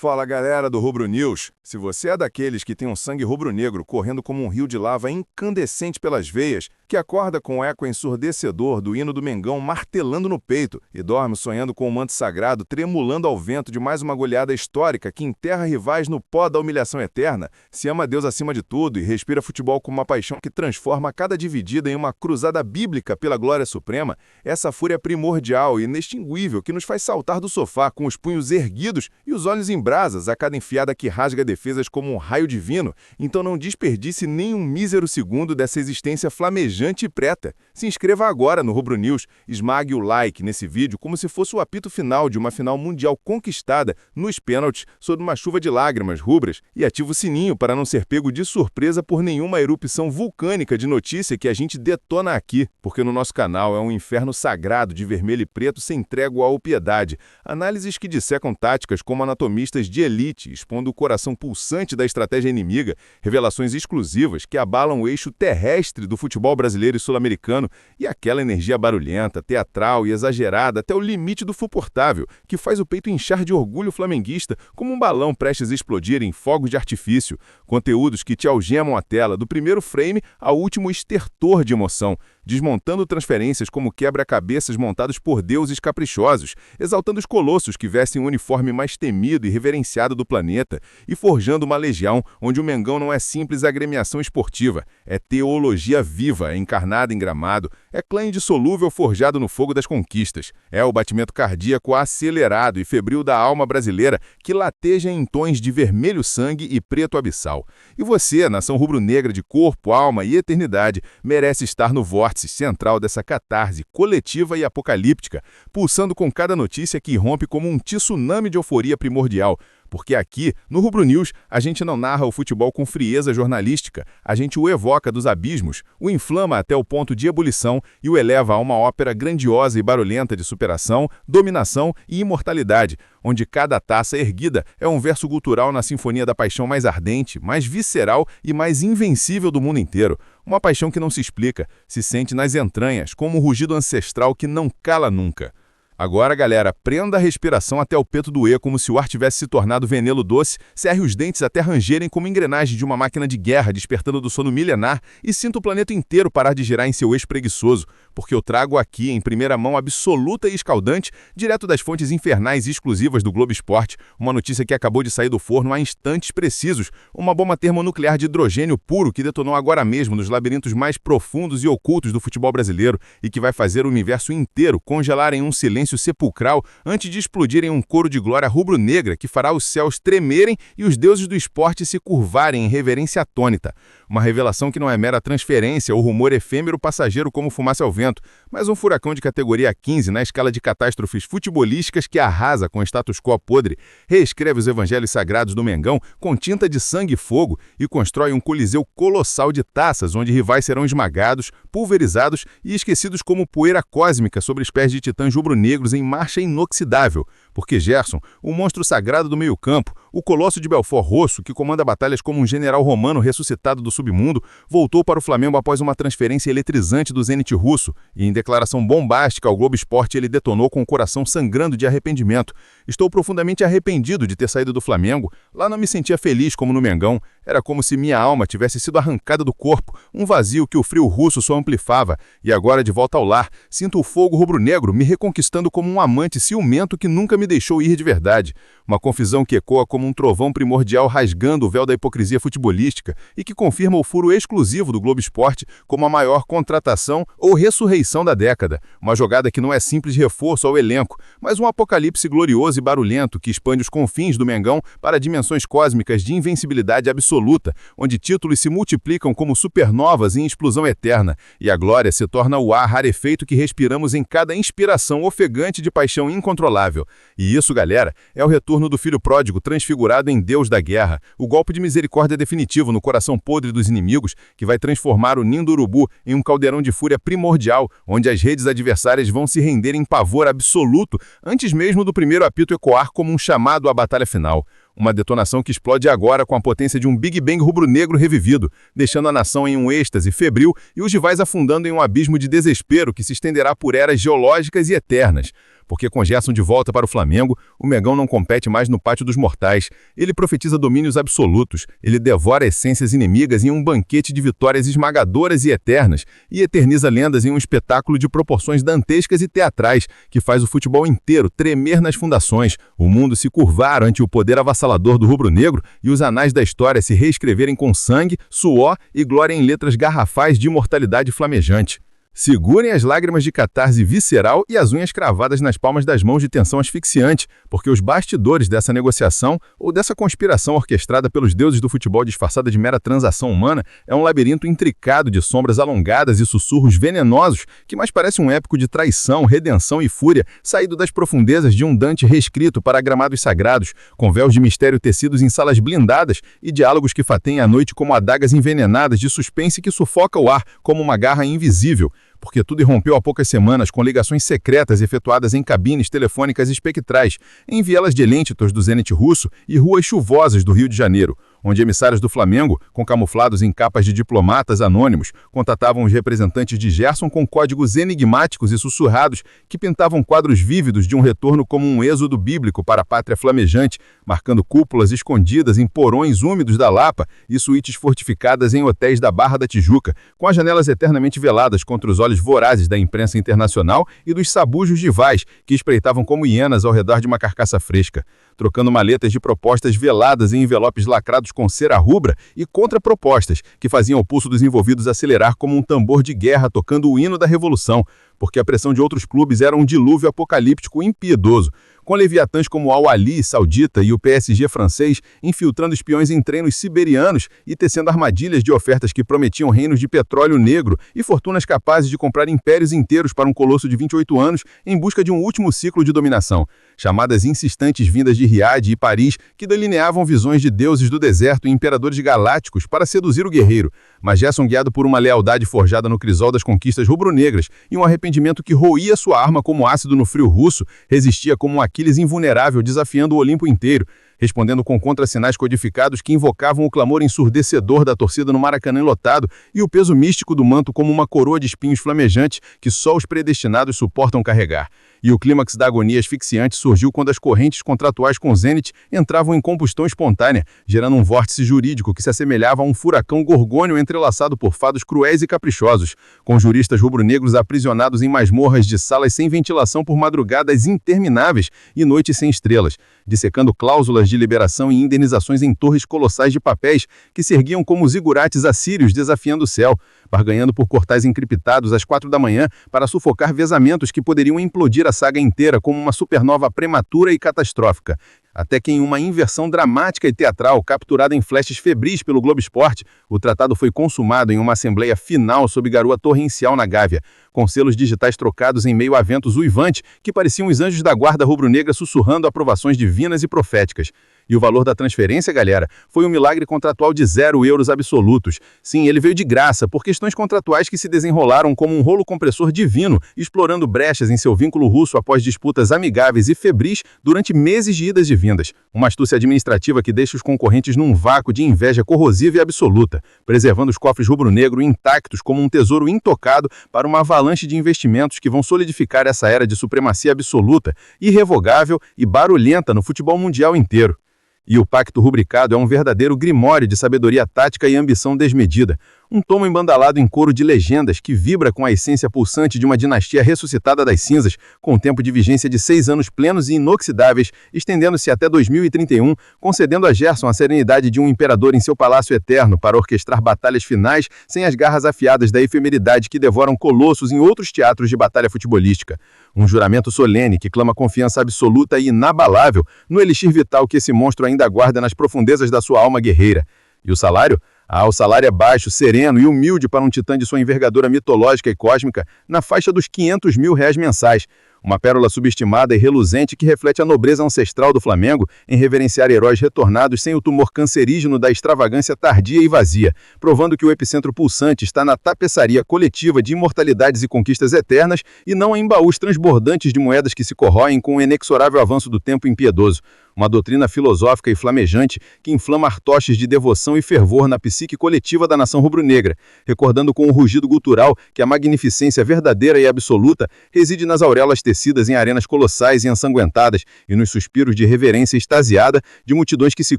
Fala galera do Rubro News, se você é daqueles que tem um sangue rubro-negro correndo como um rio de lava incandescente pelas veias, que acorda com o eco ensurdecedor do hino do Mengão martelando no peito e dorme sonhando com o manto sagrado tremulando ao vento de mais uma goleada histórica que enterra rivais no pó da humilhação eterna, se ama Deus acima de tudo e respira futebol com uma paixão que transforma cada dividida em uma cruzada bíblica pela glória suprema, essa fúria primordial e inextinguível que nos faz saltar do sofá com os punhos erguidos e os olhos em brasas a cada enfiada que rasga defesas como um raio divino, então não desperdice nem um mísero segundo dessa existência flamejante e preta. Se inscreva agora no Rubro News, esmague o like nesse vídeo como se fosse o apito final de uma final mundial conquistada nos pênaltis sob uma chuva de lágrimas rubras e ative o sininho para não ser pego de surpresa por nenhuma erupção vulcânica de notícia que a gente detona aqui, porque no nosso canal é um inferno sagrado de vermelho e preto sem trégua ou piedade, análises que dissecam táticas como anatomistas de elite, expondo o coração pulsante da estratégia inimiga, revelações exclusivas que abalam o eixo terrestre do futebol brasileiro e sul-americano e aquela energia barulhenta, teatral e exagerada até o limite do suportável, que faz o peito inchar de orgulho flamenguista como um balão prestes a explodir em fogos de artifício, conteúdos que te algemam a tela do primeiro frame ao último estertor de emoção, desmontando transferências como quebra-cabeças montados por deuses caprichosos, exaltando os colossos que vestem o uniforme mais temido e reverenciado do planeta, e forjando uma legião onde o Mengão não é simples agremiação esportiva, é teologia viva, encarnada em gramado, é clã indissolúvel forjado no fogo das conquistas, é o batimento cardíaco acelerado e febril da alma brasileira que lateja em tons de vermelho sangue e preto abissal. E você, nação rubro-negra de corpo, alma e eternidade, merece estar no vórtice central dessa catarse coletiva e apocalíptica, pulsando com cada notícia que irrompe como um tsunami de euforia primordial, porque aqui, no Rubro News, a gente não narra o futebol com frieza jornalística, a gente o evoca dos abismos, o inflama até o ponto de ebulição e o eleva a uma ópera grandiosa e barulhenta de superação, dominação e imortalidade, onde cada taça erguida é um verso gutural na sinfonia da paixão mais ardente, mais visceral e mais invencível do mundo inteiro. Uma paixão que não se explica, se sente nas entranhas, como um rugido ancestral que não cala nunca. Agora, galera, prenda a respiração até o peito doer como se o ar tivesse se tornado veneno doce, cerre os dentes até rangerem como engrenagem de uma máquina de guerra despertando do sono milenar e sinta o planeta inteiro parar de girar em seu eixo preguiçoso, porque eu trago aqui, em primeira mão absoluta e escaldante, direto das fontes infernais e exclusivas do Globo Esporte, uma notícia que acabou de sair do forno há instantes precisos, uma bomba termonuclear de hidrogênio puro que detonou agora mesmo nos labirintos mais profundos e ocultos do futebol brasileiro e que vai fazer o universo inteiro congelar em um silêncio sepulcral antes de explodir em um coro de glória rubro-negra que fará os céus tremerem e os deuses do esporte se curvarem em reverência atônita. Uma revelação que não é mera transferência ou rumor efêmero passageiro como fumaça ao vento, mas um furacão de categoria 15 na escala de catástrofes futebolísticas que arrasa com o status quo podre, reescreve os evangelhos sagrados do Mengão com tinta de sangue e fogo e constrói um coliseu colossal de taças onde rivais serão esmagados, pulverizados e esquecidos como poeira cósmica sobre os pés de titãs rubro-negros em marcha inoxidável, porque Gerson, o monstro sagrado do meio-campo, o colosso de Belfort Rosso, que comanda batalhas como um general romano ressuscitado do submundo, voltou para o Flamengo após uma transferência eletrizante do Zenit russo, e em declaração bombástica ao Globo Esporte ele detonou com o coração sangrando de arrependimento. Estou profundamente arrependido de ter saído do Flamengo, lá não me sentia feliz como no Mengão, era como se minha alma tivesse sido arrancada do corpo, um vazio que o frio russo só amplifava, e agora de volta ao lar, sinto o fogo rubro-negro me reconquistando como um amante ciumento que nunca me deixou ir de verdade. Uma confusão que ecoa como um trovão primordial rasgando o véu da hipocrisia futebolística e que confirma o furo exclusivo do Globo Esporte como a maior contratação ou ressurreição da década. Uma jogada que não é simples reforço ao elenco, mas um apocalipse glorioso e barulhento que expande os confins do Mengão para dimensões cósmicas de invencibilidade absoluta, onde títulos se multiplicam como supernovas em explosão eterna, e a glória se torna o ar rarefeito que respiramos em cada inspiração ofegante de paixão incontrolável. E isso, galera, é o retorno do filho pródigo transfigurado em Deus da guerra, o golpe de misericórdia definitivo no coração podre dos inimigos que vai transformar o ninho do urubu em um caldeirão de fúria primordial, onde as redes adversárias vão se render em pavor absoluto antes mesmo do primeiro apito ecoar como um chamado à batalha final. Uma detonação que explode agora com a potência de um Big Bang rubro-negro revivido, deixando a nação em um êxtase febril e os rivais afundando em um abismo de desespero que se estenderá por eras geológicas e eternas. Porque com Gerson de volta para o Flamengo, o Mengão não compete mais no pátio dos mortais. Ele profetiza domínios absolutos, ele devora essências inimigas em um banquete de vitórias esmagadoras e eternas, e eterniza lendas em um espetáculo de proporções dantescas e teatrais, que faz o futebol inteiro tremer nas fundações, o mundo se curvar ante o poder avassalador do rubro-negro e os anais da história se reescreverem com sangue, suor e glória em letras garrafais de imortalidade flamejante. Segurem as lágrimas de catarse visceral e as unhas cravadas nas palmas das mãos de tensão asfixiante, porque os bastidores dessa negociação ou dessa conspiração orquestrada pelos deuses do futebol disfarçada de mera transação humana é um labirinto intricado de sombras alongadas e sussurros venenosos que mais parece um épico de traição, redenção e fúria saído das profundezas de um Dante reescrito para gramados sagrados, com véus de mistério tecidos em salas blindadas e diálogos que fateiem a noite como adagas envenenadas de suspense que sufoca o ar como uma garra invisível. Porque tudo irrompeu há poucas semanas com ligações secretas efetuadas em cabines telefônicas espectrais, em vielas de Elêntitos do Zenit russo e ruas chuvosas do Rio de Janeiro, onde emissários do Flamengo, com camuflados em capas de diplomatas anônimos, contatavam os representantes de Gerson com códigos enigmáticos e sussurrados que pintavam quadros vívidos de um retorno como um êxodo bíblico para a pátria flamejante, marcando cúpulas escondidas em porões úmidos da Lapa e suítes fortificadas em hotéis da Barra da Tijuca, com as janelas eternamente veladas contra os olhos vorazes da imprensa internacional e dos sabujos rivais que espreitavam como hienas ao redor de uma carcaça fresca, trocando maletas de propostas veladas em envelopes lacrados com cera rubra e contrapropostas que faziam o pulso dos envolvidos acelerar como um tambor de guerra tocando o hino da revolução, porque a pressão de outros clubes era um dilúvio apocalíptico impiedoso, com leviatãs como o Al-Ahly saudita e o PSG francês infiltrando espiões em treinos siberianos e tecendo armadilhas de ofertas que prometiam reinos de petróleo negro e fortunas capazes de comprar impérios inteiros para um colosso de 28 anos em busca de um último ciclo de dominação. Chamadas insistentes vindas de Riad e Paris que delineavam visões de deuses do deserto e imperadores galácticos para seduzir o guerreiro, mas Gerson guiado por uma lealdade forjada no crisol das conquistas rubro-negras e um arrependimento que roía sua arma como ácido no frio russo, resistia como um Aquiles invulnerável desafiando o Olimpo inteiro, respondendo com contrassinais codificados que invocavam o clamor ensurdecedor da torcida no Maracanã lotado e o peso místico do manto como uma coroa de espinhos flamejantes que só os predestinados suportam carregar. E o clímax da agonia asfixiante surgiu quando as correntes contratuais com o Zenit entravam em combustão espontânea, gerando um vórtice jurídico que se assemelhava a um furacão gorgônio entrelaçado por fados cruéis e caprichosos, com juristas rubro-negros aprisionados em masmorras de salas sem ventilação por madrugadas intermináveis e noites sem estrelas, dissecando cláusulas de liberação e indenizações em torres colossais de papéis que se erguiam como zigurates assírios desafiando o céu, barganhando por cortais encriptados às 4 da manhã para sufocar vezamentos que poderiam implodir a saga inteira como uma supernova prematura e catastrófica. Até que em uma inversão dramática e teatral, capturada em flashes febris pelo Globo Esporte, o tratado foi consumado em uma assembleia final sob garoa torrencial na Gávea, com selos digitais trocados em meio a ventos uivantes que pareciam os anjos da guarda rubro-negra sussurrando aprovações divinas e proféticas. E o valor da transferência, galera, foi um milagre contratual de 0 euros absolutos. Sim, ele veio de graça, por questões contratuais que se desenrolaram como um rolo compressor divino, explorando brechas em seu vínculo russo após disputas amigáveis e febris durante meses de idas e vindas. Uma astúcia administrativa que deixa os concorrentes num vácuo de inveja corrosiva e absoluta, preservando os cofres rubro-negro intactos como um tesouro intocado para uma avalanche de investimentos que vão solidificar essa era de supremacia absoluta, irrevogável e barulhenta no futebol mundial inteiro. E o pacto rubricado é um verdadeiro grimório de sabedoria tática e ambição desmedida, um tomo embandalado em coro de legendas que vibra com a essência pulsante de uma dinastia ressuscitada das cinzas, com tempo de vigência de 6 anos plenos e inoxidáveis, estendendo-se até 2031, concedendo a Gerson a serenidade de um imperador em seu palácio eterno para orquestrar batalhas finais sem as garras afiadas da efemeridade que devoram colossos em outros teatros de batalha futebolística. Um juramento solene que clama confiança absoluta e inabalável no elixir vital que esse monstro ainda guarda nas profundezas da sua alma guerreira. E o salário? O salário é baixo, sereno e humilde para um titã de sua envergadura mitológica e cósmica, na faixa dos R$ 500 mil mensais. Uma pérola subestimada e reluzente que reflete a nobreza ancestral do Flamengo em reverenciar heróis retornados sem o tumor cancerígeno da extravagância tardia e vazia, provando que o epicentro pulsante está na tapeçaria coletiva de imortalidades e conquistas eternas e não em baús transbordantes de moedas que se corroem com o inexorável avanço do tempo impiedoso. Uma doutrina filosófica e flamejante que inflama artoches de devoção e fervor na psique coletiva da nação rubro-negra, recordando com um rugido gutural que a magnificência verdadeira e absoluta reside nas auréolas tecidas em arenas colossais e ensanguentadas e nos suspiros de reverência extasiada de multidões que se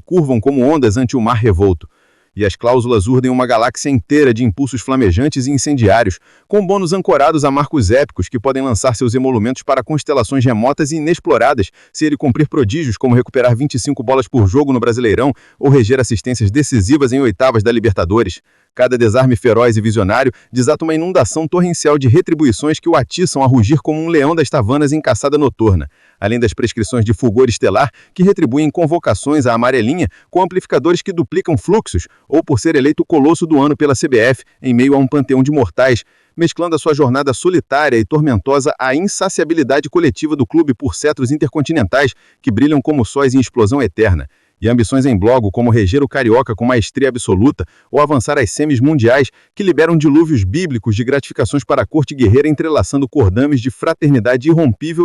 curvam como ondas ante o mar revolto. E as cláusulas urdem uma galáxia inteira de impulsos flamejantes e incendiários, com bônus ancorados a marcos épicos que podem lançar seus emolumentos para constelações remotas e inexploradas, se ele cumprir prodígios como recuperar 25 bolas por jogo no Brasileirão ou reger assistências decisivas em oitavas da Libertadores. Cada desarme feroz e visionário desata uma inundação torrencial de retribuições que o atiçam a rugir como um leão das tavanas em caçada noturna, além das prescrições de fulgor estelar que retribuem convocações à amarelinha com amplificadores que duplicam fluxos, ou por ser eleito o colosso do ano pela CBF em meio a um panteão de mortais, mesclando a sua jornada solitária e tormentosa à insaciabilidade coletiva do clube por cetros intercontinentais que brilham como sóis em explosão eterna. E ambições em bloco como reger o Carioca com maestria absoluta ou avançar às semis mundiais que liberam dilúvios bíblicos de gratificações para a corte guerreira entrelaçando cordames de fraternidade irrompível